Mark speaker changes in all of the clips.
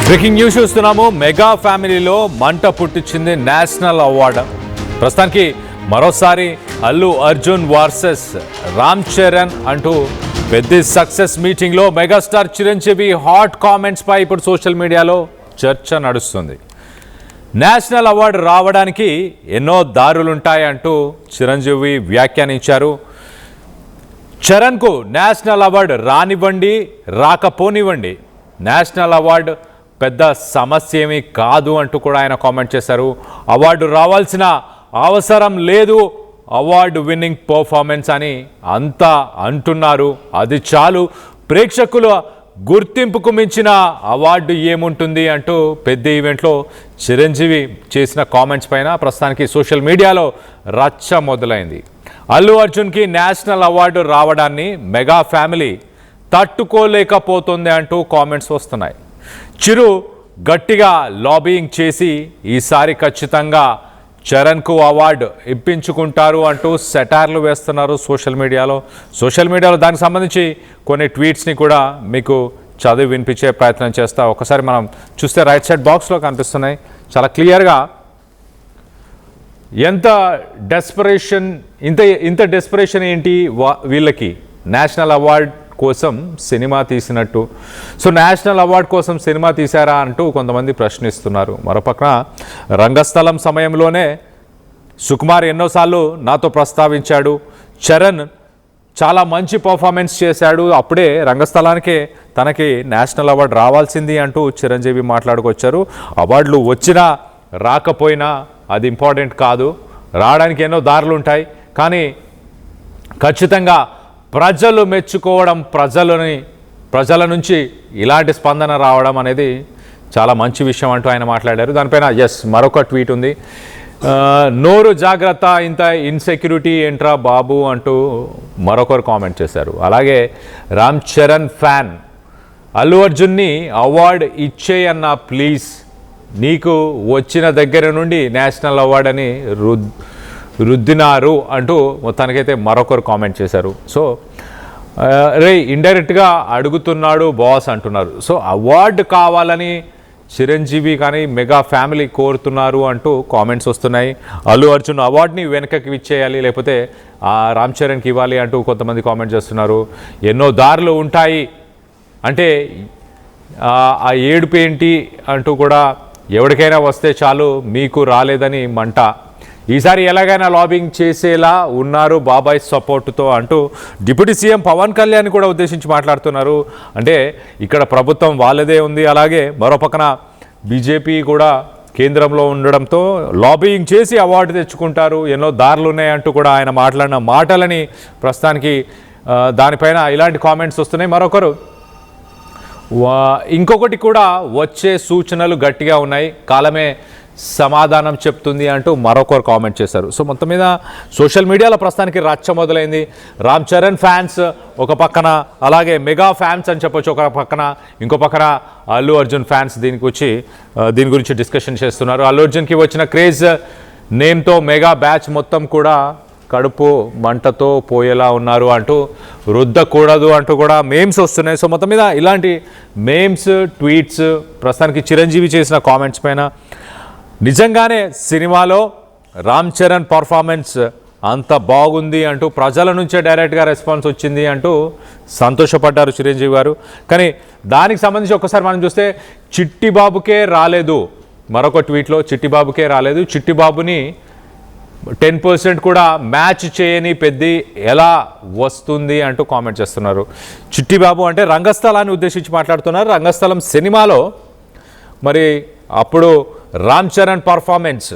Speaker 1: Breaking news చూస్తున్నాము. Mega ఫ్యామిలీలో మంట పుట్టించింది నేషనల్ అవార్డు. ప్రస్తుతానికి మరోసారి అల్లు అర్జున్ వర్సెస్ రామ్ చరణ్ అంటూ పెద్ద సక్సెస్ మీటింగ్లో మెగాస్టార్ చిరంజీవి హాట్ కామెంట్స్ పై ఇప్పుడు సోషల్ మీడియాలో చర్చ నడుస్తుంది. నేషనల్ అవార్డు రావడానికి ఎన్నో దారులుంటాయంటూ చిరంజీవి వ్యాఖ్యానించారు. చరణ్కు నేషనల్ అవార్డు రానివ్వండి, రాకపోనివ్వండి, నేషనల్ అవార్డు పెద్ద సమస్య ఏమీ కాదు అంటూ కూడా ఆయన కామెంట్ చేశారు. అవార్డు రావాల్సిన అవసరం లేదు, అవార్డు విన్నింగ్ పర్ఫార్మెన్స్ అని అంతా అంటున్నారు. అది చాలు, ప్రేక్షకుల గుర్తింపుకు మించిన అవార్డు ఏముంటుంది అంటూ పెద్ద ఈవెంట్లో చిరంజీవి చేసిన కామెంట్స్ పైన ప్రస్తుతానికి సోషల్ మీడియాలో రచ్చ మొదలైంది. అల్లు అర్జున్కి నేషనల్ అవార్డు రావడాన్ని మెగా ఫ్యామిలీ తట్టుకోలేకపోతుంది అంటూ కామెంట్స్ వస్తున్నాయి. చిరు గట్టిగా లాబియింగ్ చేసి ఈసారి ఖచ్చితంగా చరణ్కు అవార్డు ఇప్పించుకుంటారు అంటూ సెటార్లు వేస్తున్నారు సోషల్ మీడియాలో. దానికి సంబంధించి కొన్ని ట్వీట్స్ని కూడా మీకు చదివి వినిపించే ప్రయత్నం చేస్తా. ఒకసారి మనం చూస్తే రైట్ సైడ్ బాక్స్లో కనిపిస్తున్నాయి చాలా క్లియర్గా. ఎంత డెస్పరేషన్, ఇంత డెస్పరేషన్ ఏంటి వీళ్ళకి నేషనల్ అవార్డ్ కోసం సినిమా తీసినట్టు. సో నేషనల్ అవార్డ్ కోసం సినిమా తీశారా అంటూ కొంతమంది ప్రశ్నిస్తున్నారు. మరోపక్కన రంగస్థలం సమయంలోనే సుకుమార్ ఎన్నోసార్లు నాతో ప్రస్తావించాడు, చరణ్ చాలా మంచి పర్ఫార్మెన్స్ చేశాడు, అప్పుడే రంగస్థలానికే తనకి నేషనల్ అవార్డు రావాల్సింది అంటూ చిరంజీవి మాట్లాడుకొచ్చారు. అవార్డులు వచ్చినా రాకపోయినా అది ఇంపార్టెంట్ కాదు, రావడానికి ఎన్నో దారులు ఉంటాయి, కానీ ఖచ్చితంగా ప్రజలు మెచ్చుకోవడం, ప్రజల నుంచి ఇలాంటి స్పందన రావడం అనేది చాలా మంచి విషయం అంటూ ఆయన మాట్లాడారు. దానిపైన మరొక ట్వీట్ ఉంది. నోరు జాగ్రత్త, ఇంత ఇన్సెక్యూరిటీ ఏంట్రా బాబు అంటూ మరొకరు కామెంట్ చేశారు. అలాగే రామ్ చరణ్ ఫ్యాన్, అల్లు అర్జున్ని అవార్డు ఇచ్చేయన్నా ప్లీజ్, నీకు వచ్చిన దగ్గర నుండి నేషనల్ అవార్డు అని రుద్దినారు అంటూ మొత్తానికైతే మరొకరు కామెంట్ చేశారు. సో ఇండైరెక్ట్గా అడుగుతున్నాడు బాస్ అంటున్నారు. సో అవార్డు కావాలని చిరంజీవి కానీ మెగా ఫ్యామిలీ కోరుతున్నారు అంటూ కామెంట్స్ వస్తున్నాయి. అల్లు అర్జున్ అవార్డుని వెనకకి ఇచ్చేయాలి, లేకపోతే రామ్ చరణ్కి ఇవ్వాలి అంటూ కొంతమంది కామెంట్ చేస్తున్నారు. ఎన్నో దారులు ఉంటాయి అంటే ఆ ఏడుపు ఏంటి అంటూ కూడా, ఎవరికైనా వస్తే చాలు, మీకు రాలేదని మంట, ఈసారి ఎలాగైనా లాబింగ్ చేసేలా ఉన్నారు బాబాయ్ సపోర్టుతో అంటూ డిప్యూటీ సీఎం పవన్ కళ్యాణ్ కూడా ఉద్దేశించి మాట్లాడుతున్నారు. అంటే ఇక్కడ ప్రభుత్వం వాళ్ళదే ఉంది, అలాగే మరోపక్కన బీజేపీ కూడా కేంద్రంలో ఉండడంతో లాబింగ్ చేసి అవార్డు తెచ్చుకుంటారు, ఎన్నో దారులు ఉన్నాయంటూ కూడా ఆయన మాట్లాడిన మాటలని ప్రస్తుతానికి దానిపైన ఇలాంటి కామెంట్స్ వస్తున్నాయి. మరొకరు ఇంకొకటి కూడా వచ్చే సూచనలు గట్టిగా ఉన్నాయి, కాలమే సమాధానం చెప్తుంది అంటూ మరొకరు కామెంట్ చేశారు. సో మొత్తం మీద సోషల్ మీడియాలో ప్రస్తుతానికి రచ్చ మొదలైంది. రామ్ చరణ్ ఫ్యాన్స్ ఒక పక్కన, అలాగే మెగా ఫ్యాన్స్ అని చెప్పొచ్చు ఒక పక్కన, ఇంకో పక్కన అల్లు అర్జున్ ఫ్యాన్స్ దీని గురించి డిస్కషన్ చేస్తున్నారు. అల్లు అర్జున్కి వచ్చిన క్రేజ్ నేమ్తో మెగా బ్యాచ్ మొత్తం కూడా కడుపు మంటతో పోయేలా ఉన్నారు అంటూ, రుద్దకూడదు అంటూ కూడా మేమ్స్ వస్తున్నాయి. సో మొత్తం మీద ఇలాంటి మేమ్స్, ట్వీట్స్, ప్రస్తుతానికి చిరంజీవి చేసిన కామెంట్స్ పైన నిజంగానే సినిమాలో రామ్ చరణ్ పర్ఫార్మెన్స్ అంత బాగుంది అంటూ ప్రజల నుంచే డైరెక్ట్గా రెస్పాన్స్ వచ్చింది అంటూ సంతోషపడ్డారు చిరంజీవి గారు. కానీ దానికి సంబంధించి ఒక్కసారి మనం చూస్తే చిట్టిబాబుకే రాలేదు, మరొక ట్వీట్లో చిట్టిబాబుకే రాలేదు, చిట్టిబాబుని 10% కూడా మ్యాచ్ చేయని పెద్ది ఎలా వస్తుంది అంటూ కామెంట్ చేస్తున్నారు. చిట్టిబాబు అంటే రంగస్థలాన్ని ఉద్దేశించి మాట్లాడుతున్నారు. రంగస్థలం సినిమాలో మరి అప్పుడు రామ్ చరణ్ పర్ఫార్మెన్స్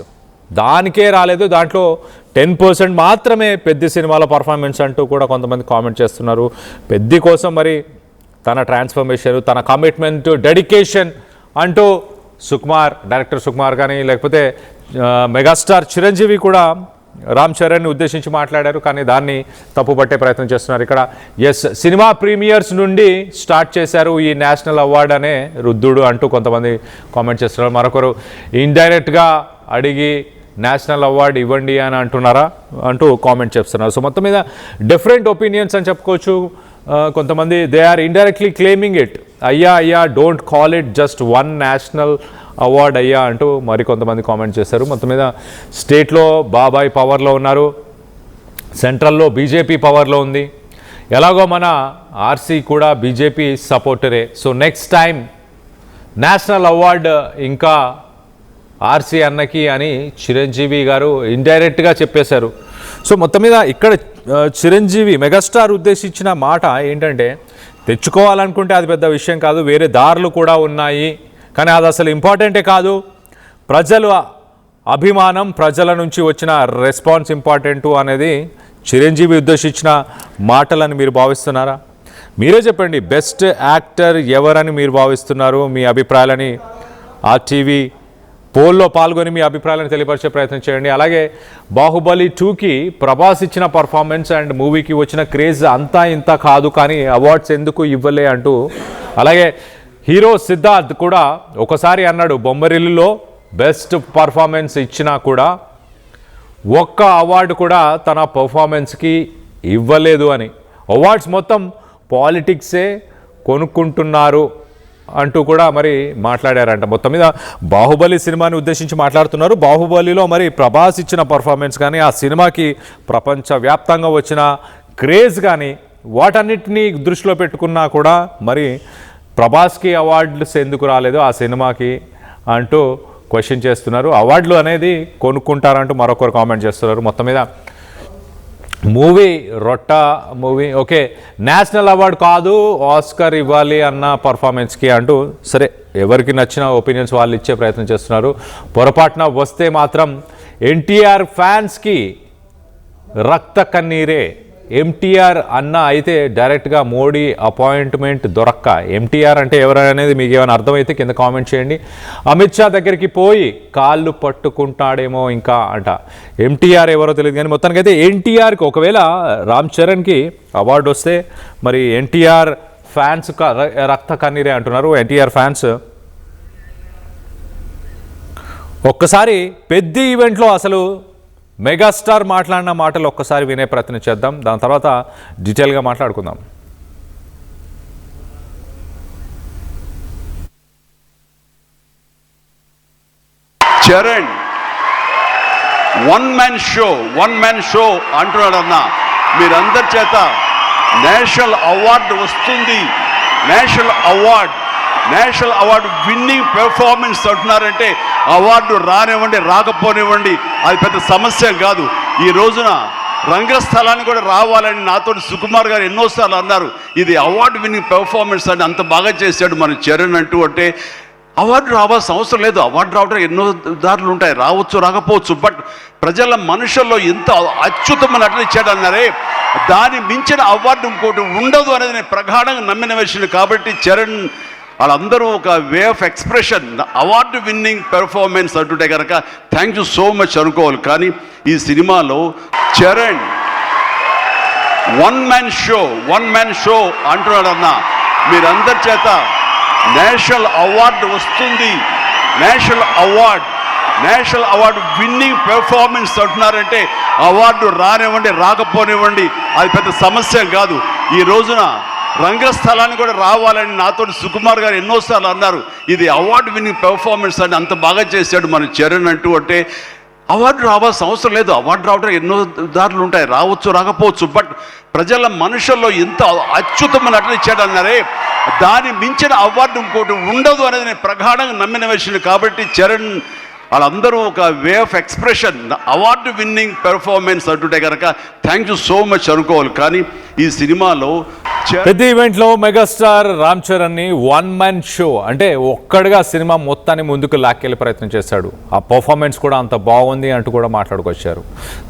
Speaker 1: దానికే రాలేదు, దాంట్లో 10% మాత్రమే పెద్ద సినిమాలో పర్ఫార్మెన్స్ అంటూ కూడా కొంతమంది కామెంట్ చేస్తున్నారు. పెద్ది కోసం మరి తన ట్రాన్స్ఫర్మేషన్, తన కమిట్మెంట్, డెడికేషన్ అంటూ డైరెక్టర్ సుకుమార్ కానీ లేకపోతే మెగాస్టార్ చిరంజీవి కూడా రామ్ చరణ్ని ఉద్దేశించి మాట్లాడారు. కానీ దాన్ని తప్పుపట్టే ప్రయత్నం చేస్తున్నారు. ఇక్కడ సినిమా ప్రీమియర్స్ నుండి స్టార్ట్ చేశారు ఈ నేషనల్ అవార్డు అనే రుద్దుడు అంటూ కొంతమంది కామెంట్ చేస్తున్నారు. మరొకరు ఇండైరెక్ట్గా అడిగి నేషనల్ అవార్డు ఇవ్వండి అని అంటున్నారా అంటూ కామెంట్ చేస్తున్నారు. సో మొత్తం మీద డిఫరెంట్ ఒపీనియన్స్ అని చెప్పుకోవచ్చు. కొంతమంది they are indirectly claiming it. అయ్యా don't call it just one national award అయ్యా అంటూ మరికొంతమంది కామెంట్ చేశారు. మొత్తం మీద స్టేట్లో బాబాయ్ పవర్లో ఉన్నారు, సెంట్రల్లో బీజేపీ పవర్లో ఉంది. ఎలాగో మన ఆర్సీ కూడా బీజేపీ సపోర్టరే. So next time national award ఇంకా ఆర్సీ అన్నకి అని చిరంజీవి గారు ఇండైరెక్ట్గా చెప్పేశారు. సో మొత్తం మీద ఇక్కడ చిరంజీవి మెగాస్టార్ ఉద్దేశించిన మాట ఏంటంటే, తెచ్చుకోవాలనుకుంటే అది పెద్ద విషయం కాదు, వేరే దారులు కూడా ఉన్నాయి, కానీ అది అసలు ఇంపార్టెంటే కాదు. ప్రజలు అభిమానం, ప్రజల నుంచి వచ్చిన రెస్పాన్స్ ఇంపార్టెంటు అనేది చిరంజీవి ఉద్దేశించిన మాటలని మీరు భావిస్తున్నారా? మీరే చెప్పండి. బెస్ట్ యాక్టర్ ఎవరని మీరు భావిస్తున్నారు? మీ అభిప్రాయాలని ఆ టీవీ పోల్లో పాల్గొని మీ అభిప్రాయాలను తెలియపరిచే ప్రయత్నం చేయండి. అలాగే బాహుబలి 2కి ప్రభాస్ ఇచ్చిన పర్ఫార్మెన్స్ అండ్ మూవీకి వచ్చిన క్రేజ్ అంతా ఇంత కాదు, కానీ అవార్డ్స్ ఎందుకు ఇవ్వలే అంటూ. అలాగే హీరో సిద్ధార్థ్ కూడా ఒకసారి అన్నాడు, బొమ్మరిల్లులో బెస్ట్ పర్ఫార్మెన్స్ ఇచ్చినా కూడా ఒక్క అవార్డు కూడా తన పర్ఫార్మెన్స్కి ఇవ్వలేదు అని. అవార్డ్స్ మొత్తం పాలిటిక్సే కొనుక్కుంటున్నారు అంటూ కూడా మరి మాట్లాడారంట. మొత్తం మీద బాహుబలి సినిమాని ఉద్దేశించి మాట్లాడుతున్నారు. బాహుబలిలో మరి ప్రభాస్ ఇచ్చిన పర్ఫార్మెన్స్ కానీ, ఆ సినిమాకి ప్రపంచవ్యాప్తంగా వచ్చిన క్రేజ్ కానీ, వాటన్నిటినీ దృష్టిలో పెట్టుకున్నా కూడా మరి ప్రభాస్కి అవార్డులు ఎందుకు రాలేదు ఆ సినిమాకి అంటూ క్వశ్చన్ చేస్తున్నారు. అవార్డులు అనేది కొనుక్కుంటారంటూ మరొకరు కామెంట్ చేస్తున్నారు. మొత్తం మీద మూవీ రొట్ట మూవీ ఓకే, నేషనల్ అవార్డు కాదు, ఆస్కర్ ఇవ్వాలి అన్న పర్ఫార్మెన్స్కి అంటూ. సరే, ఎవరికి నచ్చిన ఒపీనియన్స్ వాళ్ళు ఇచ్చే ప్రయత్నం చేస్తున్నారు. పొరపాటున వస్తే మాత్రం ఎన్టీఆర్ ఫ్యాన్స్కి రక్త కన్నీరే. ఎంటీఆర్ అన్న అయితే డైరెక్ట్గా మోడీ అపాయింట్మెంట్ దొరక్క. ఎంటీఆర్ అంటే ఎవరనేది మీకు ఏమైనా అర్థమైతే కింద కామెంట్ చేయండి. అమిత్ షా దగ్గరికి పోయి కాళ్ళు పట్టుకుంటాడేమో ఇంకా అంట. ఎంటీఆర్ ఎవరో తెలియదు, కానీ మొత్తానికైతే ఎన్టీఆర్కి ఒకవేళ రామ్ చరణ్కి అవార్డు వస్తే మరి ఎన్టీఆర్ ఫ్యాన్స్ రక్త కన్నీరే అంటున్నారు. ఎన్టీఆర్ ఫ్యాన్స్ ఒక్కసారి పెద్ద ఈవెంట్లో అసలు మెగాస్టార్ మాట్లాడిన మాటలు ఒక్కసారి వినే ప్రయత్నం చేద్దాం, దాని తర్వాత డీటెయిల్గా మాట్లాడుకుందాం.
Speaker 2: చరణ్ వన్ మ్యాన్ షో అంటున్నాడన్నా, మీరందరి చేత నేషనల్ అవార్డు వస్తుంది, నేషనల్ అవార్డు విన్నింగ్ పెర్ఫార్మెన్స్ అంటున్నారంటే అవార్డు రానివ్వండి రాకపోనివ్వండి అది పెద్ద సమస్య కాదు. ఈ రోజున రంగస్థలాన్ని కూడా రావాలని నాతో సుకుమార్ గారు ఎన్నోసార్లు అన్నారు. ఇది అవార్డు విన్నింగ్ పెర్ఫార్మెన్స్ అని అంత బాగా చేశాడు మన చరణ్ అంటూ. అంటే అవార్డు రావాల్సిన అవసరం లేదు, అవార్డు రావడం ఎన్నో దారులు ఉంటాయి, రావచ్చు రాకపోవచ్చు, బట్ ప్రజల మనుషుల్లో ఎంత అత్యుత్తమ నటన ఇచ్చాడు అన్నారే, దాన్ని మించిన అవార్డు ఇంకోటి ఉండదు అనేది నేను ప్రగాఢంగా నమ్మిన విషయం. కాబట్టి చరణ్ వాళ్ళందరూ ఒక way of expression, award winning performance అంటుంటే కనుక థ్యాంక్ యూ సో మచ్ అనుకోవాలి. కానీ ఈ సినిమాలో చరణ్ వన్ మ్యాన్ షో అంటున్నాడన్నా, మీరందరి చేత నేషనల్ అవార్డు వస్తుంది, నేషనల్ అవార్డు విన్నింగ్ పెర్ఫార్మెన్స్ అంటున్నారంటే అవార్డు రానివ్వండి రాకపోనివ్వండి అది పెద్ద సమస్య కాదు. ఈ రోజున రంగస్థలాన్ని కూడా రావాలని నాతో సుకుమార్ గారు ఎన్నోసార్లు అన్నారు. ఇది అవార్డు విన్నింగ్ పెర్ఫార్మెన్స్ అని అంత బాగా చేశాడు మన చరణ్ అంటూ. అంటే అవార్డు రావాల్సిన అవసరం లేదు, అవార్డు రావడం ఎన్నో దారులు ఉంటాయి, రావచ్చు రాకపోవచ్చు, బట్ ప్రజల మనుషుల్లో ఎంత అత్యుత్తమ నటన ఇచ్చాడు అన్నారే, దాన్ని మించిన అవార్డు ఇంకోటి ఉండదు అనేది నేను ప్రగాఢంగా నమ్మిన విషయం. కాబట్టి చరణ్ వాళ్ళందరూ ఒక way of expression, award winning performance అంటుంటే కనుక థ్యాంక్ యూ సో మచ్ అనుకోవాలి. కానీ ఈ సినిమాలో
Speaker 1: పెద్ద ఈవెంట్లో మెగాస్టార్ రామ్ చరణ్ని వన్ మ్యాన్ షో అంటే ఒక్కడిగా సినిమా మొత్తాన్ని ముందుకు లాక్కెళ్ళే ప్రయత్నం చేశాడు. ఆ పర్ఫార్మెన్స్ కూడా అంత బాగుంది అంటూ కూడా మాట్లాడుకొచ్చారు.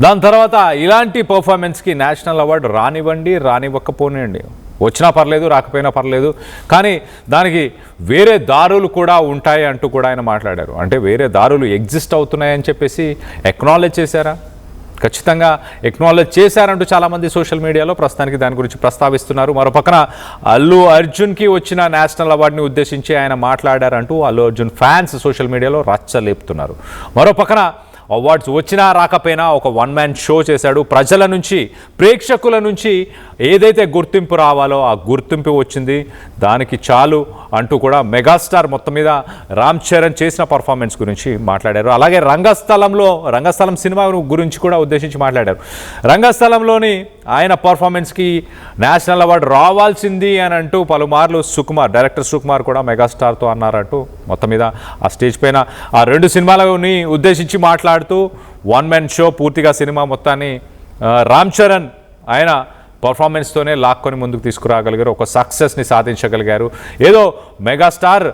Speaker 1: దాని తర్వాత ఇలాంటి పర్ఫార్మెన్స్కి నేషనల్ అవార్డు రానివ్వండి రానివ్వకపోనివ్వండి, వచ్చినా పర్లేదు రాకపోయినా పర్లేదు, కానీ దానికి వేరే దారులు కూడా ఉంటాయి అంటూ కూడా ఆయన మాట్లాడారు. అంటే వేరే దారులు ఎగ్జిస్ట్ అవుతున్నాయని చెప్పేసి ఎక్నాలెడ్జ్ చేశారా? ఖచ్చితంగా ఎక్నాలెడ్జ్ చేశారంటూ చాలామంది సోషల్ మీడియాలో ప్రస్తుతానికి దాని గురించి ప్రస్తావిస్తున్నారు. మరోపక్కన అల్లు అర్జున్కి వచ్చిన నేషనల్ అవార్డుని ఉద్దేశించి ఆయన మాట్లాడారంటూ అల్లు అర్జున్ ఫ్యాన్స్ సోషల్ మీడియాలో రచ్చలేపుతున్నారు. మరోపక్కన అవార్డ్స్ వచ్చినా రాకపోయినా ఒక వన్ మ్యాన్ షో చేశాడు. ప్రజల నుంచి, ప్రేక్షకుల నుంచి ఏదైతే గుర్తింపు రావాలో ఆ గుర్తింపు వచ్చింది, దానికి చాలు అంటూ కూడా మెగాస్టార్ మొత్తం మీద రామ్ చరణ్ చేసిన పర్ఫార్మెన్స్ గురించి మాట్లాడారు. అలాగే రంగస్థలం సినిమా గురించి కూడా ఉద్దేశించి మాట్లాడారు. రంగస్థలంలోని ఆయన పర్ఫార్మెన్స్కి నేషనల్ అవార్డు రావాల్సింది అని అంటూ పలుమార్లు డైరెక్టర్ సుకుమార్ కూడా మెగాస్టార్తో అన్నారంటూ మొత్తం మీద ఆ స్టేజ్ పైన ఆ 2 సినిమాలని ఉద్దేశించి మాట్లాడుతూ వన్ మ్యాన్ షో పూర్తిగా సినిమా మొత్తాన్ని రామ్ చరణ్ ఆయన పర్ఫార్మెన్స్తోనే లాక్కొని ముందుకు తీసుకురాగలిగారు, ఒక సక్సెస్ని సాధించగలిగారు. ఏదో మెగాస్టార్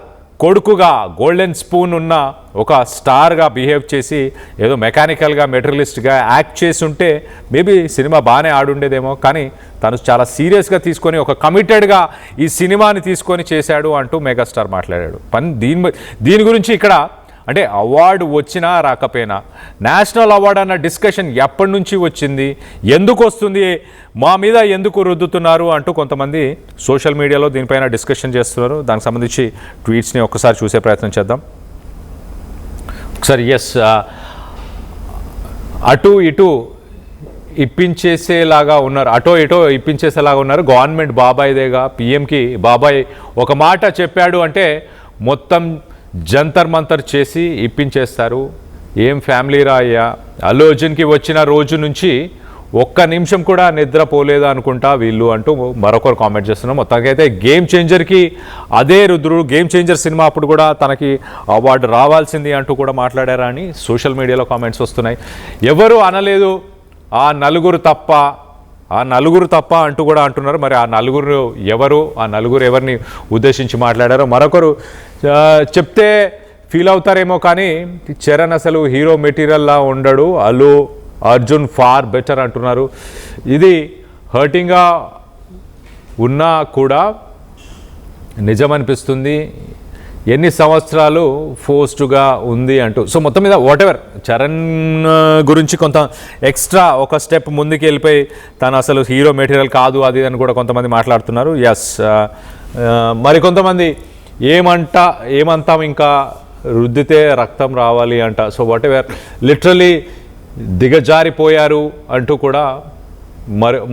Speaker 1: కొడుకుగా గోల్డెన్ స్పూన్ ఉన్న ఒక స్టార్గా బిహేవ్ చేసి ఏదో మెకానికల్గా మెటీరియలిస్ట్గా యాక్ట్ చేసి ఉంటే మేబీ సినిమా బాగానే ఆడుండేదేమో, కానీ తను చాలా సీరియస్గా తీసుకొని ఒక కమిటెడ్గా ఈ సినిమాని తీసుకొని చేశాడు అంటూ మెగాస్టార్ మాట్లాడాడు. దీని గురించి ఇక్కడ అంటే అవార్డు వచ్చినా రాకపోయినా నేషనల్ అవార్డు అన్న డిస్కషన్ ఎప్పటి నుంచి వచ్చింది, ఎందుకు వస్తుంది, మా మీద ఎందుకు రుద్దుతున్నారు అంటూ కొంతమంది సోషల్ మీడియాలో దీనిపైన డిస్కషన్ చేస్తున్నారు. దానికి సంబంధించి ట్వీట్స్ని ఒక్కసారి చూసే ప్రయత్నం చేద్దాం. ఒకసారి అటు ఇటు ఇప్పించేసేలాగా ఉన్నారు. గవర్నమెంట్ బాబాయ్దేగా, పిఎంకి బాబాయ్ ఒక మాట చెప్పాడు అంటే మొత్తం జంతర్ మంతర్ చేసి ఇప్పించేస్తారు. ఏం ఫ్యామిలీ రా అయ్యా, అల్లు అర్జున్కి వచ్చిన రోజు నుంచి ఒక్క నిమిషం కూడా నిద్రపోలేదు అనుకుంటా వీళ్ళు అంటూ మరొకరు కామెంట్ చేస్తున్నారు. మొత్తానికైతే గేమ్ చేంజర్కి అదే రుద్రుడు, గేమ్ చేంజర్ సినిమా అప్పుడు కూడా తనకి అవార్డు రావాల్సింది అంటూ కూడా మాట్లాడారా అని సోషల్ మీడియాలో కామెంట్స్ వస్తున్నాయి. ఎవరు అనలేదు ఆ నలుగురు తప్ప అంటూ కూడా అంటున్నారు. మరి ఆ నలుగురు ఎవరు, ఆ నలుగురు ఎవరిని ఉద్దేశించి మాట్లాడారో మరొకరు చెప్తే ఫీల్ అవుతారేమో, కానీ చరణ్ అసలు హీరో మెటీరియల్లా ఉండడు, అల్లు అర్జున్ ఫార్ బెటర్ అంటున్నారు. ఇది హర్టింగ్గా ఉన్నా కూడా నిజమనిపిస్తుంది, ఎన్ని సంవత్సరాలు ఫోర్స్డ్గా ఉంది అంటూ. సో మొత్తం మీద వాటెవర్ చరణ్ గురించి కొంత ఎక్స్ట్రా ఒక స్టెప్ ముందుకు వెళ్ళిపోయి తను అసలు హీరో మెటీరియల్ కాదు అది అని కూడా కొంతమంది మాట్లాడుతున్నారు. మరికొంతమంది ఏమంటాం ఇంకా రుద్దితే రక్తం రావాలి అంట. సో వాటెవర్ లిటరలీ దిగజారిపోయారు అంటూ కూడా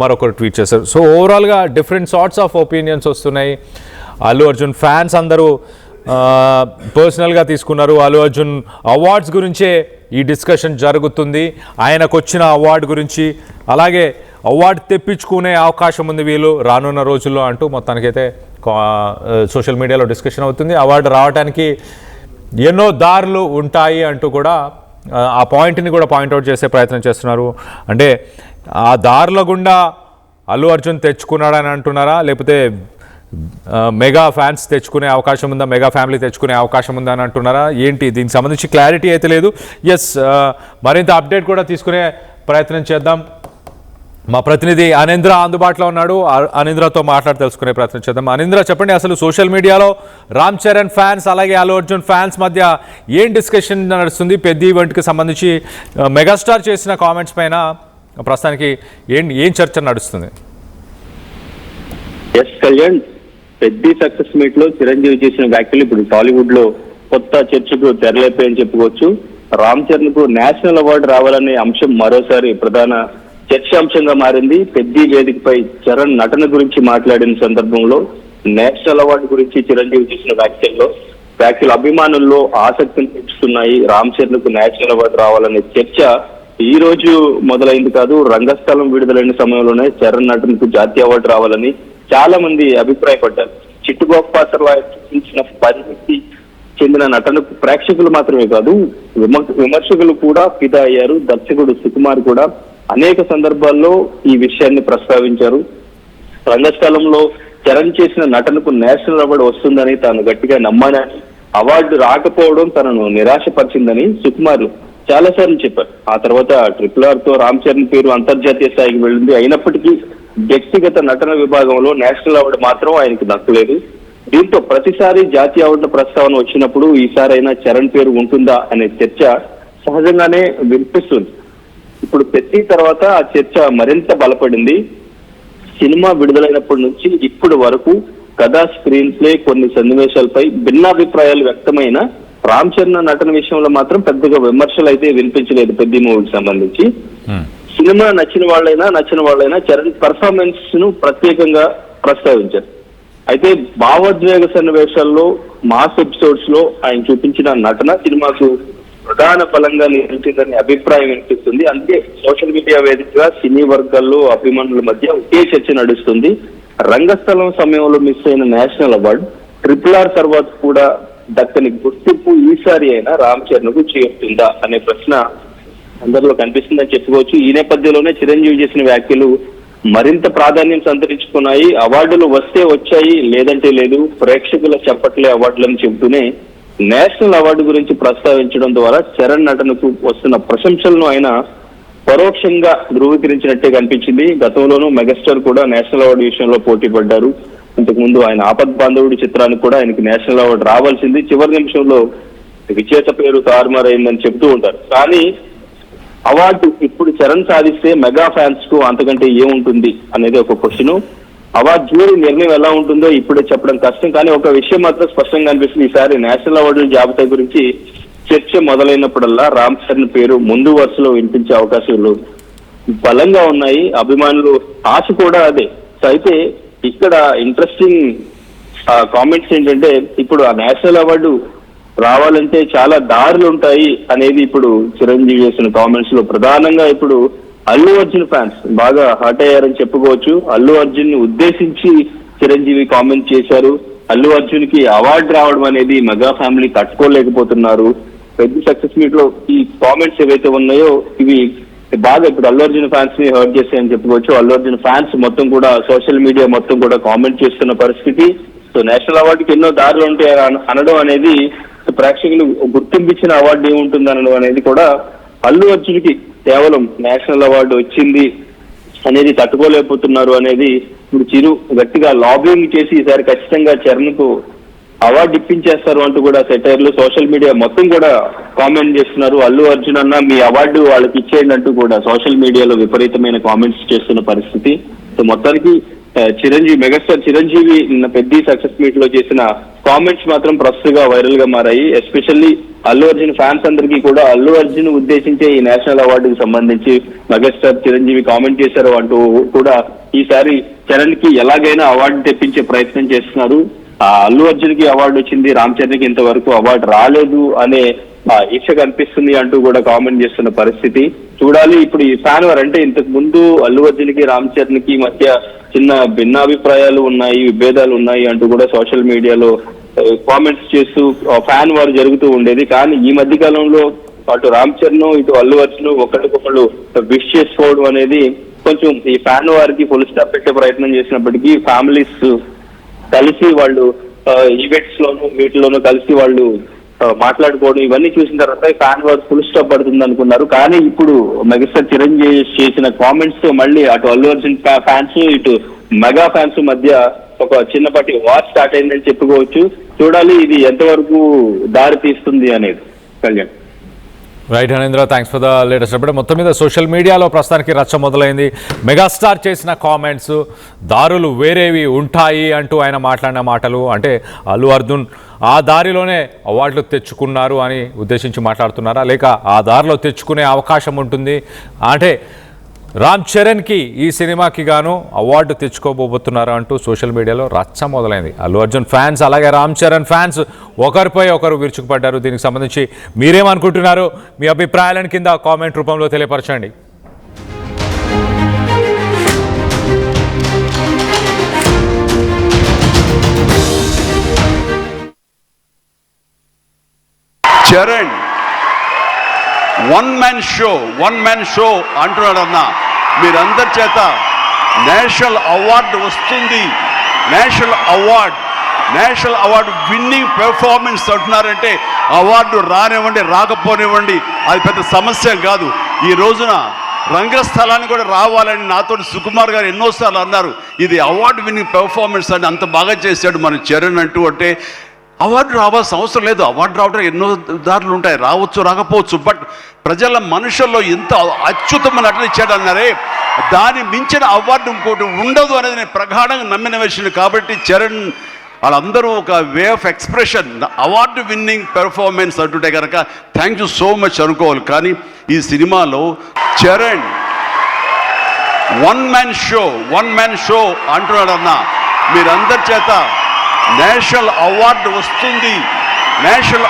Speaker 1: మరొకరు ట్వీట్ చేశారు. సో ఓవరాల్గా డిఫరెంట్ సార్ట్స్ ఆఫ్ ఒపీనియన్స్ వస్తున్నాయి. అల్లు అర్జున్ ఫ్యాన్స్ అందరూ పర్సనల్గా తీసుకున్నారు. అల్లు అర్జున్ అవార్డ్స్ గురించే ఈ డిస్కషన్ జరుగుతుంది, ఆయనకు వచ్చిన అవార్డు గురించి, అలాగే అవార్డు తెప్పించుకునే అవకాశం ఉంది వీళ్ళు రానున్న రోజుల్లో అంటూ మొత్తానికైతే సోషల్ మీడియాలో డిస్కషన్ అవుతుంది. అవార్డు రావడానికి ఎన్నో దారులు ఉంటాయి అంటూ కూడా ఆ పాయింట్ని కూడా పాయింట్అవుట్ చేసే ప్రయత్నం చేస్తున్నారు. అంటే ఆ దారుల గుండా అల్లు అర్జున్ తెచ్చుకున్నాడని అంటున్నారా, లేకపోతే మెగా ఫ్యాన్స్ తెచ్చుకునే అవకాశం ఉందా, మెగా ఫ్యామిలీ తెచ్చుకునే అవకాశం ఉందా అని అంటున్నారా ఏంటి, దీనికి సంబంధించి క్లారిటీ అయితే లేదు. మరింత అప్డేట్ కూడా తీసుకునే ప్రయత్నం చేద్దాం. మా ప్రతినిధి అనేంద్ర అందుబాటులో ఉన్నాడు, అనేంద్రతో మాట్లాడి తెలుసుకునే ప్రయత్నం చేద్దాం. అనేంద్ర, చెప్పండి, అసలు సోషల్ మీడియాలో రామ్ చరణ్ ఫ్యాన్స్ అలాగే అల్లు అర్జున్ ఫ్యాన్స్ మధ్య ఏం డిస్కషన్ నడుస్తుంది? పెద్ద ఈవెంట్కి సంబంధించి మెగాస్టార్ చేసిన కామెంట్స్ పైన ప్రస్తుతానికి ఏం చర్చ నడుస్తుంది?
Speaker 3: కళ్యాణ్, పెద్ద సక్సెస్ మీట్ లో చిరంజీవి చేసిన వ్యాఖ్యలు ఇప్పుడు టాలీవుడ్ లో కొత్త చర్చకు తెరలేపాయని చెప్పుకోవచ్చు. రామ్ చరణ్ కు నేషనల్ అవార్డు రావాలనే అంశం మరోసారి ప్రధాన చర్చాంశంగా మారింది. పెద్ద వేదికపై చరణ్ నటన గురించి మాట్లాడిన సందర్భంలో నేషనల్ అవార్డు గురించి చిరంజీవి చేసిన వ్యాఖ్యలు అభిమానుల్లో ఆసక్తిని పెంచుతున్నాయి. రామ్ చరణ్ కు నేషనల్ అవార్డు రావాలనే చర్చ ఈ రోజు మొదలైంది కాదు. రంగస్థలం విడుదలైన సమయంలోనే చరణ్ నటనకు జాతీయ అవార్డు రావాలని చాలా మంది అభిప్రాయపడ్డారు. చిట్టుగోపాసర్లా చూపించిన పరిమితి చెందిన నటనకు ప్రేక్షకులు మాత్రమే కాదు, విమర్శకులు కూడా ఫిదా అయ్యారు. దర్శకుడు సుకుమార్ కూడా అనేక సందర్భాల్లో ఈ విషయాన్ని ప్రస్తావించారు. రంగస్థలంలో చరణ్ చేసిన నటనకు నేషనల్ అవార్డు వస్తుందని తాను గట్టిగా నమ్మానని, అవార్డు రాకపోవడం తనను నిరాశపరిచిందని సుకుమార్ చాలాసార్లు చెప్పారు. ఆ తర్వాత RRR తో రామ్ చరణ్ పేరు అంతర్జాతీయ స్థాయికి వెళ్ళింది. అయినప్పటికీ వ్యక్తిగత నటన విభాగంలో నేషనల్ అవార్డు మాత్రం ఆయనకు దక్కలేదు. దీంతో ప్రతిసారి జాతీయ అవార్డు ప్రస్తావన వచ్చినప్పుడు ఈసారైనా చరణ్ పేరు ఉంటుందా అనే చర్చ సహజంగానే వినిపిస్తుంది. ఇప్పుడు పెద్ద తర్వాత ఆ చర్చ మరింత బలపడింది. సినిమా విడుదలైనప్పటి నుంచి ఇప్పటి వరకు కథా, స్క్రీన్ ప్లే, కొన్ని సన్నివేశాలపై భిన్నాభిప్రాయాలు వ్యక్తమైన రామ్ చరణ్ నటన విషయంలో మాత్రం పెద్దగా విమర్శలు అయితే వినిపించలేదు పెద్ద మూవీకి సంబంధించి. సినిమా నచ్చిన వాళ్ళైనా చరణ్ పర్ఫార్మెన్స్ ను ప్రత్యేకంగా ప్రస్తావించారు. అయితే భావోద్వేగ సన్నివేశాల్లో మాస్ ఎపిసోడ్స్ లో ఆయన చూపించిన నటన సినిమాకు ప్రధాన బలంగా నిలిచిందనే అభిప్రాయం వినిపిస్తుంది. అందుకే సోషల్ మీడియా వేదికగా సినీ వర్గాల్లో అభిమానుల మధ్య ఒకే చర్చ నడుస్తుంది. రంగస్థలం సమయంలో మిస్ అయిన నేషనల్ అవార్డు RRR తర్వాత కూడా దక్కని గుర్తింపు ఈసారి అయినా రామ్ చరణ్ కు చేరుతుందా అనే ప్రశ్న అందరిలో కనిపిస్తుందని చెప్పుకోవచ్చు. ఈ నేపథ్యంలోనే చిరంజీవి చేసిన వ్యాఖ్యలు మరింత ప్రాధాన్యం సంతరించుకున్నాయి. అవార్డులు వస్తే వచ్చాయి, లేదంటే లేదు, ప్రేక్షకుల చెప్పట్లే అవార్డులను చెబుతూనే నేషనల్ అవార్డు గురించి ప్రస్తావించడం ద్వారా చరణ్ నటనకు వస్తున్న ప్రశంసలను ఆయన పరోక్షంగా ధృవీకరించినట్టే కనిపించింది. గతంలోనూ మెగాస్టార్ కూడా నేషనల్ అవార్డు విషయంలో పోటీ పడ్డారు. ఇంతకుముందు ఆయన ఆపద్ బాంధవుడి చిత్రానికి కూడా ఆయనకి నేషనల్ అవార్డు రావాల్సింది. చివరి నిమిషంలో విజేత పేరు తారుమారైందని చెబుతూ ఉంటారు. కానీ అవార్డు ఇప్పుడు చరణ్ సాధిస్తే మెగా ఫ్యాన్స్ కు అంతకంటే ఏముంటుంది అనేది ఒక క్వశ్చన్. అవార్డు జ్యూరీ నిర్ణయం ఎలా ఉంటుందో ఇప్పుడే చెప్పడం కష్టం. కానీ ఒక విషయం మాత్రం స్పష్టంగా అనిపిస్తుంది. ఈసారి నేషనల్ అవార్డుల జాబితా గురించి చర్చ మొదలైనప్పుడల్లా రామ్ చరణ్ పేరు ముందు వరుసలో వినిపించే అవకాశాలు బలంగా ఉన్నాయి. అభిమానులు ఆశ కూడా అదే. సో అయితే ఇక్కడ ఇంట్రెస్టింగ్ కామెంట్స్ ఏంటంటే, ఇప్పుడు ఆ నేషనల్ అవార్డు రావాలంటే చాలా దారులు ఉంటాయి అనేది ఇప్పుడు చిరంజీవి చేసిన కామెంట్స్ లో ప్రధానంగా ఇప్పుడు అల్లు అర్జున్ ఫ్యాన్స్ బాగా హర్ట్ అయ్యారని చెప్పుకోవచ్చు. అల్లు అర్జున్ ని ఉద్దేశించి చిరంజీవి కామెంట్ చేశారు. అల్లు అర్జున్ కి అవార్డు రావడం అనేది మెగా ఫ్యామిలీ తట్టుకోలేకపోతున్నారు. పెద్ద సక్సెస్ మీట్ లో ఈ కామెంట్స్ ఏవైతే ఉన్నాయో ఇవి బాగా ఇప్పుడు అల్లు అర్జున్ ఫ్యాన్స్ ని హర్ట్ చేస్తాయని చెప్పుకోవచ్చు. అల్లు అర్జున్ ఫ్యాన్స్ మొత్తం కూడా సోషల్ మీడియా మొత్తం కూడా కామెంట్ చేస్తున్న పరిస్థితి. సో నేషనల్ అవార్డుకి ఎన్నో దారులు ఉంటాయి అనడం అనేది, ప్రేక్షకులు గుర్తింపించిన అవార్డు ఏముంటుంది అనడం అనేది కూడా అల్లు అర్జున్ కి కేవలం నేషనల్ అవార్డు వచ్చింది అనేది తట్టుకోలేకపోతున్నారు అనేది ఇప్పుడు చిరు గట్టిగా లాబింగ్ చేసి ఈసారి ఖచ్చితంగా చరణ్ కు అవార్డు ఇప్పించేస్తారు అంటూ కూడా సెటైర్లు సోషల్ మీడియా మొత్తం కూడా కామెంట్ చేస్తున్నారు. అల్లు అర్జున్ అన్న మీ అవార్డు వాళ్ళకి ఇచ్చేయండి అంటూ కూడా సోషల్ మీడియాలో విపరీతమైన కామెంట్స్ చేస్తున్న పరిస్థితి. సో మొత్తానికి చిరంజీవి మెగాస్టార్ చిరంజీవి నిన్న పెద్ద సక్సెస్ మీట్ లో చేసిన కామెంట్స్ మాత్రం ప్రస్తుతంగా వైరల్ గా మారాయి. ఎస్పెషల్లీ అల్లు అర్జున్ ఫ్యాన్స్ అందరికీ కూడా అల్లు అర్జున్ ఉద్దేశించే ఈ నేషనల్ అవార్డుకి సంబంధించి మెగాస్టార్ చిరంజీవి కామెంట్ చేశారు అంటూ కూడా ఈసారి చరణ్ కి ఎలాగైనా అవార్డు తెప్పించే ప్రయత్నం చేస్తున్నారు. అల్లు అర్జున్ కి అవార్డు వచ్చింది, రామ్ చరణ్ కి ఇంతవరకు అవార్డు రాలేదు అనే ఈక్ష కనిపిస్తుంది అంటూ కూడా కామెంట్ చేస్తున్న పరిస్థితి. చూడాలి ఇప్పుడు ఈ ఫ్యాన్ వార్ అంటే ఇంతకు ముందు అల్లు అర్జున్ కి రామ్ చరణ్ కి మధ్య చిన్న భిన్నాభిప్రాయాలు ఉన్నాయి, విభేదాలు ఉన్నాయి అంటూ కూడా సోషల్ మీడియాలో కామెంట్స్ చేస్తూ ఫ్యాన్ వార్ జరుగుతూ ఉండేది. కానీ ఈ మధ్య కాలంలో అటు రామ్ చరణ్ ఇటు అల్లు అర్జున్ ఒకరికొకళ్ళు విష్ చేసుకోవడం అనేది కొంచెం ఈ ఫ్యాన్ వారికి ఫుల్ స్టాప్ పెట్టే ప్రయత్నం చేసినప్పటికీ ఫ్యామిలీస్ కలిసి వాళ్ళు ఈవెంట్స్ లోను వీటిలోనూ కలిసి వాళ్ళు మాట్లాడుకోవడం ఇవన్నీ చూసిన తర్వాత ఫ్యాన్ వార్ ఫుల్ స్టాప్ పడుతుంది అనుకున్నారు. కానీ ఇప్పుడు మెగాస్టార్ చిరంజీవి చేసిన కామెంట్స్ తో మళ్ళీ అటు అల్లు అర్జున్ ఫ్యాన్స్ ఇటు మెగా ఫ్యాన్స్ మధ్య ఒక చిన్నపాటి వార్ స్టార్ట్ అయిందని చెప్పుకోవచ్చు. చూడాలి ఇది ఎంతవరకు దారి తీస్తుంది అనేది. Kalyan.
Speaker 1: Right Hanendra, thanks for the latest update. మొత్తం మీద సోషల్ మీడియాలో ప్రస్తుతానికి రచ్చ మొదలైంది. మెగాస్టార్ చేసిన కామెంట్స్ దారులు వేరేవి ఉంటాయి అంటూ ఆయన మాట్లాడిన మాటలు, అంటే అల్లు అర్జున్ ఆ దారిలోనే అవార్డులు తెచ్చుకున్నారు అని ఉద్దేశించి మాట్లాడుతున్నారా, లేక ఆ దారిలో తెచ్చుకునే అవకాశం ఉంటుంది అంటే రామ్ చరణ్కి ఈ సినిమాకి గాను అవార్డు తెచ్చుకోబోతున్నారా అంటూ సోషల్ మీడియాలో రచ్చ మొదలైంది. అల్లు అర్జున్ ఫ్యాన్స్ అలాగే రామ్ చరణ్ ఫ్యాన్స్ ఒకరిపై ఒకరు విరుచుకుపడ్డారు. దీనికి సంబంధించి మీరేమనుకుంటున్నారు? మీ అభిప్రాయాలను కింద కామెంట్ రూపంలో తెలియపరచండి.
Speaker 2: చరణ్ వన్ మ్యాన్ షో అంటున్నాడన్నా, మీరందరి చేత నేషనల్ అవార్డు వస్తుంది, నేషనల్ అవార్డు విన్నింగ్ పెర్ఫార్మెన్స్ అంటున్నారంటే అవార్డు రానివ్వండి రాకపోనివ్వండి అది పెద్ద సమస్య కాదు. ఈ రోజున రంగస్థలాన్ని కూడా రావాలని నాతో సుకుమార్ గారు ఎన్నోసార్లు అన్నారు. ఇది అవార్డు విన్నింగ్ పెర్ఫార్మెన్స్ అని అంత బాగా చేశాడు మన చరణ్ అంటూ. అంటే అవార్డు రావాల్సిన అవసరం లేదు. అవార్డు రావడం ఎన్నో దారులు ఉంటాయి, రావచ్చు రాకపోవచ్చు. బట్ ప్రజల మనుషుల్లో ఎంత అత్యుత్తమ నటన ఇచ్చాడన్నారే, దాన్ని మించిన అవార్డు ఇంకోటి ఉండదు అనేది నేను ప్రగాఢంగా నమ్మిన విషయం. కాబట్టి చరణ్ వాళ్ళందరూ ఒక way of expression, award winning performance అంటుంటే కనుక థ్యాంక్ యూ సో మచ్ అనుకోవాలి. కానీ ఈ సినిమాలో చరణ్ వన్ మ్యాన్ షో అంటున్నాడన్న మీరందరి చేత నేషనల్ అవార్డు వస్తుంది, నేషనల్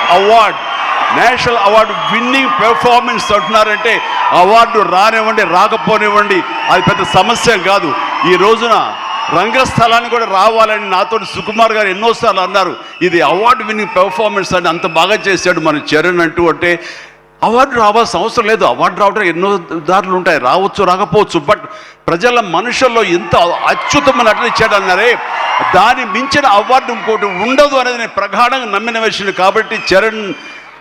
Speaker 2: అవార్డు విన్నింగ్ పెర్ఫార్మెన్స్ అంటున్నారంటే అవార్డు రానివ్వండి రాకపోనివ్వండి అది పెద్ద సమస్య కాదు. ఈ రోజున రంగస్థలాన్ని కూడా రావాలని నాతో సుకుమార్ గారు ఎన్నోసార్లు అన్నారు. ఇది అవార్డు విన్నింగ్ పెర్ఫార్మెన్స్ అని అంత బాగా చేశాడు మన చరణ్ అంటే అవార్డు రావాల్సిన అవసరం లేదు. అవార్డు రావడం ఎన్నో దారులు ఉంటాయి, రావచ్చు రాకపోవచ్చు. బట్ ప్రజల మనుషుల్లో ఎంత అత్యుత్తమైన నటన ఇచ్చాడు అన్నారే, దాన్ని మించిన అవార్డు ఇంకోటి ఉండదు అనేది నేను ప్రగాఢంగా నమ్మిన విషయం. కాబట్టి చరణ్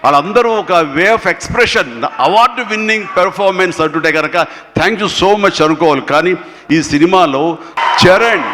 Speaker 2: వాళ్ళందరూ ఒక way of expression, award winning performance అంటుంటే కనుక థ్యాంక్ యూ సో మచ్ అనుకోవాలి. కానీ ఈ సినిమాలో చరణ్